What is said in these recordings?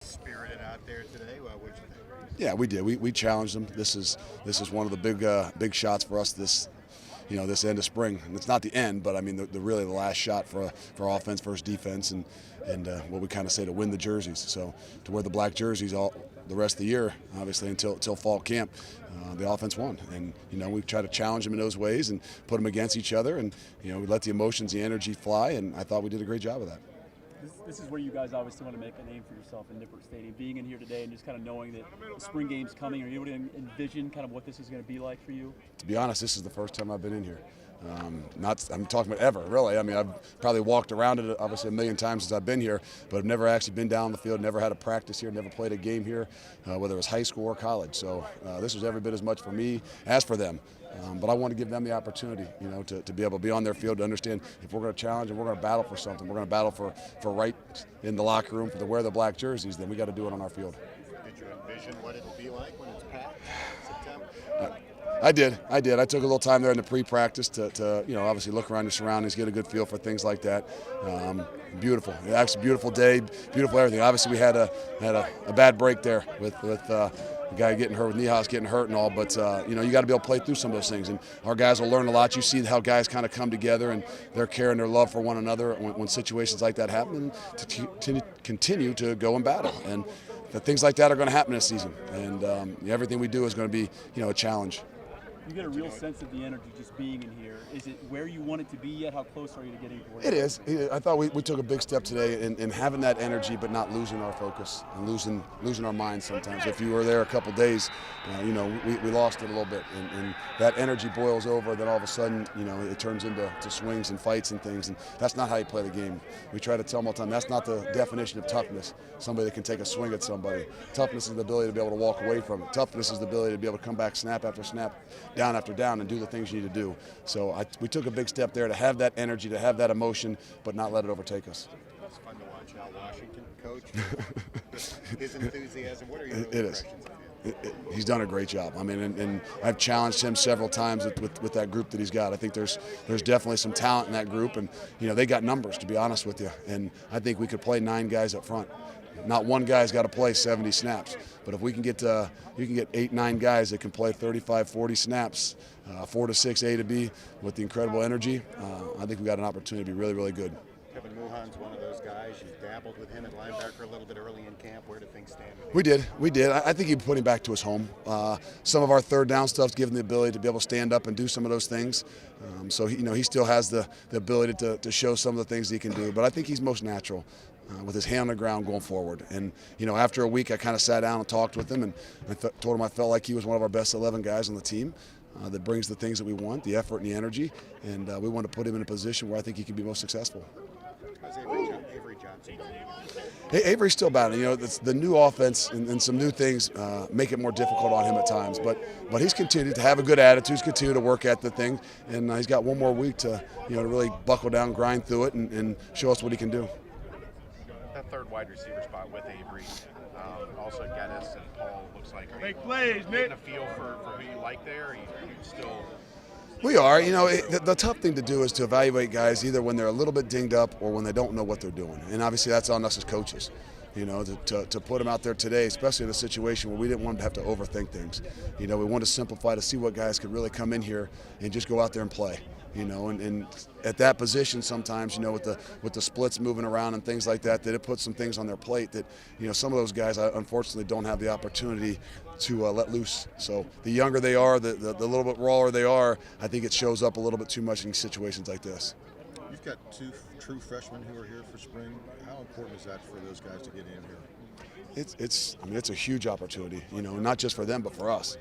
spirited out there today. What'd you think? Yeah, we did. We challenged them. This is one of the big shots for us this end of spring. And it's not the end, but I mean the really the last shot for offense versus defense, and what we kind of say to win the jerseys. So to wear the black jerseys all the rest of the year, obviously until fall camp, the offense won. And we try to challenge them in those ways and put them against each other, and we let the emotions, the energy fly. And I thought we did a great job of that. This is where you guys obviously want to make a name for yourself in Nippert Stadium. Being in here today and just kind of knowing that the spring game's coming, are you able to envision kind of what this is going to be like for you? To be honest, this is the first time I've been in here. I'm talking about ever, really. I mean, I've probably walked around it obviously a million times since I've been here, but I've never actually been down the field, never had a practice here, never played a game here, whether it was high school or college. So this was every bit as much for me as for them. But I want to give them the opportunity, to be able to be on their field, to understand if we're going to challenge and we're going to battle for something, we're going to battle for right in the locker room to wear the black jerseys, then we got to do it on our field. Did you envision what it'll be like when it's packed in September? I did. I took a little time there in the pre-practice to obviously look around your surroundings, get a good feel for things like that. Beautiful. Actually, beautiful day, beautiful everything. Obviously, we had a bad break there with the guy getting hurt, with Niehaus getting hurt and all, but you got to be able to play through some of those things, and our guys will learn a lot. You see how guys kind of come together and their care and their love for one another when situations like that happen, and to continue to go and battle. And things like that are going to happen this season, and everything we do is going to be a challenge. You get a real sense of the energy just being in here. Is it where you want it to be yet? How close are you to getting to where it is? I thought we took a big step today in having that energy, but not losing our focus and losing our minds sometimes. If you were there a couple days, we lost it a little bit, and that energy boils over. Then all of a sudden, it turns into swings and fights and things, and that's not how you play the game. We try to tell them all the time that's not the definition of toughness. Somebody that can take a swing at somebody. Toughness is the ability to be able to walk away from it. Toughness is the ability to be able to come back snap after snap, down after down, and do the things you need to do. So we took a big step there to have that energy, to have that emotion, but not let it overtake us. It's fun to watch Al Washington coach. His enthusiasm. What are your it is. impressions of him? He's done a great job. I mean, and I've challenged him several times with that group that he's got. I think there's definitely some talent in that group, and they got numbers, to be honest with you. And I think we could play 9 guys up front. Not one guy's got to play 70 snaps, but if we can get you can get 8, 9 guys that can play 35, 40 snaps, 4 to 6, A to B, with the incredible energy, I think we got an opportunity to be really, really good. Kevin Muhan's one of those guys. You dabbled with him at linebacker a little bit early in camp. Where do things stand? We did. I think he put him back to his home. Some of our third down stuff's given the ability to be able to stand up and do some of those things. So he still has the ability to show some of the things he can do. But I think he's most natural with his hand on the ground going forward. And after a week, I kind of sat down and talked with him, and I told him I felt like he was one of our best 11 guys on the team. That brings the things that we want, the effort and the energy, and we want to put him in a position where I think he can be most successful. How's Avery Johnson? Avery's still battling. It's the new offense and some new things make it more difficult on him at times. But he's continued to have a good attitude. He's continued to work at the thing, and he's got one more week to to really buckle down, grind through it, and show us what he can do. That third wide receiver spot with Avery, also Geddes and Paul looks like. Make plays, Nick. Getting a feel for who you like there. Are you still? We are. The tough thing to do is to evaluate guys either when they're a little bit dinged up or when they don't know what they're doing. And obviously that's on us as coaches, to put them out there today, especially in a situation where we didn't want to have to overthink things. We want to simplify to see what guys could really come in here and just go out there and play. And at that position sometimes, with the splits moving around and things like that, that it puts some things on their plate that, some of those guys unfortunately don't have the opportunity to let loose. So the younger they are, the little bit rawer they are, I think it shows up a little bit too much in situations like this. You've got 2 true freshmen who are here for spring. How important is that for those guys to get in here? It's a huge opportunity, not just for them but for us.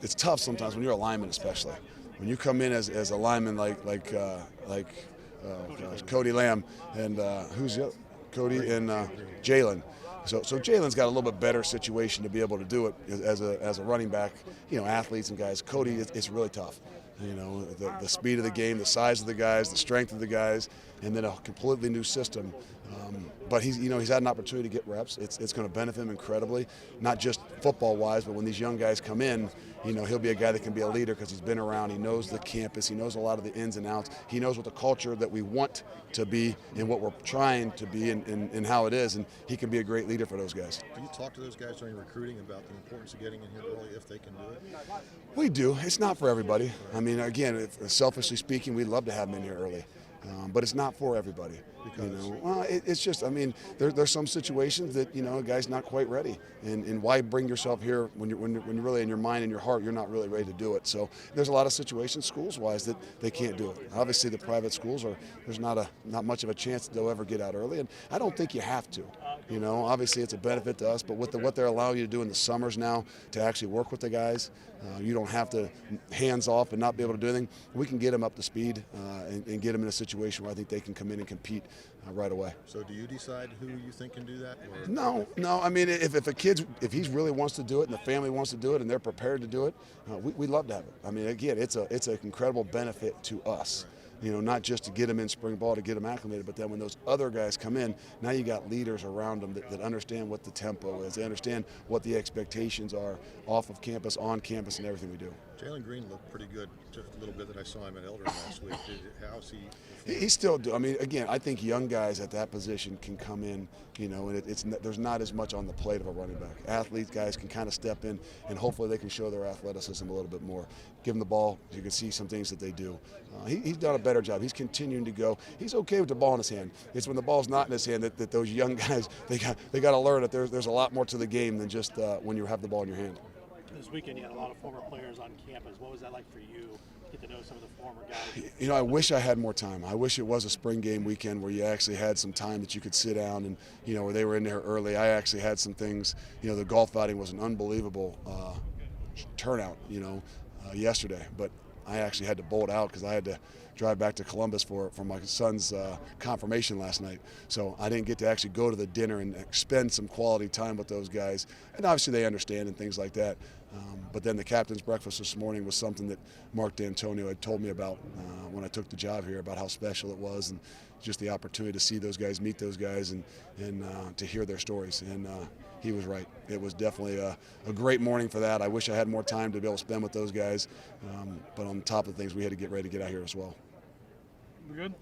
It's tough sometimes when you're a lineman, especially when you come in as a lineman like Cody Lamb and who's the other? Cody and Jalen. So Jalen's got a little bit better situation to be able to do it as a running back. Athletes and guys. Cody, it's really tough. The speed of the game, the size of the guys, the strength of the guys, and then a completely new system. But he's had an opportunity to get reps. It's going to benefit him incredibly, not just football-wise, but when these young guys come in, he'll be a guy that can be a leader because he's been around. He knows the campus. He knows a lot of the ins and outs. He knows what the culture that we want to be and what we're trying to be and how it is, and he can be a great leader for those guys. Do you talk to those guys during recruiting about the importance of getting in here early if they can do it? We do. It's not for everybody. I mean, again, selfishly speaking, we'd love to have them in here early. But it's not for everybody. It's just, there's some situations that a guy's not quite ready, and why bring yourself here when you're really in your mind and your heart you're not really ready to do it. So there's a lot of situations schools-wise that they can't do it. Obviously, the private schools there's not much of a chance that they'll ever get out early, and I don't think you have to. Obviously it's a benefit to us, but with what they're allowing you to do in the summers now to actually work with the guys, you don't have to hands off and not be able to do anything. We can get them up to speed and get them in a situation where I think they can come in and compete right away. So do you decide who you think can do that? Or? No. I mean, if he really wants to do it and the family wants to do it and they're prepared to do it, we'd love to have it. I mean, again, it's an incredible benefit to us. Right. Not just to get them in spring ball, to get them acclimated, but then when those other guys come in, now you got leaders around them that understand what the tempo is. They understand what the expectations are off of campus, on campus, and everything we do. Jalen Green looked pretty good just a little bit that I saw him at Elder last week. How's he? He still do. I mean, again, I think young guys at that position can come in, and there's not as much on the plate of a running back. Athlete guys can kind of step in, and hopefully they can show their athleticism a little bit more. Give them the ball, you can see some things that they do. He's done a better job. He's continuing to go. He's okay with the ball in his hand. It's when the ball's not in his hand that those young guys, they got to learn that there's a lot more to the game than just when you have the ball in your hand. This weekend you had a lot of former players on campus. What was that like for you? Get to know some of the former guys. I wish I had more time. I wish it was a spring game weekend where you actually had some time that you could sit down and, where they were in there early. I actually had some things, the golf outing was an unbelievable turnout, yesterday. But I actually had to bolt out because I had to drive back to Columbus for my son's confirmation last night. So I didn't get to actually go to the dinner and spend some quality time with those guys. And obviously they understand and things like that. But then the captain's breakfast this morning was something that Mark D'Antonio had told me about when I took the job here, about how special it was and just the opportunity to see those guys, meet those guys, and to hear their stories. And he was right. It was definitely a great morning for that. I wish I had more time to be able to spend with those guys. But on top of things, we had to get ready to get out here as well. We're good?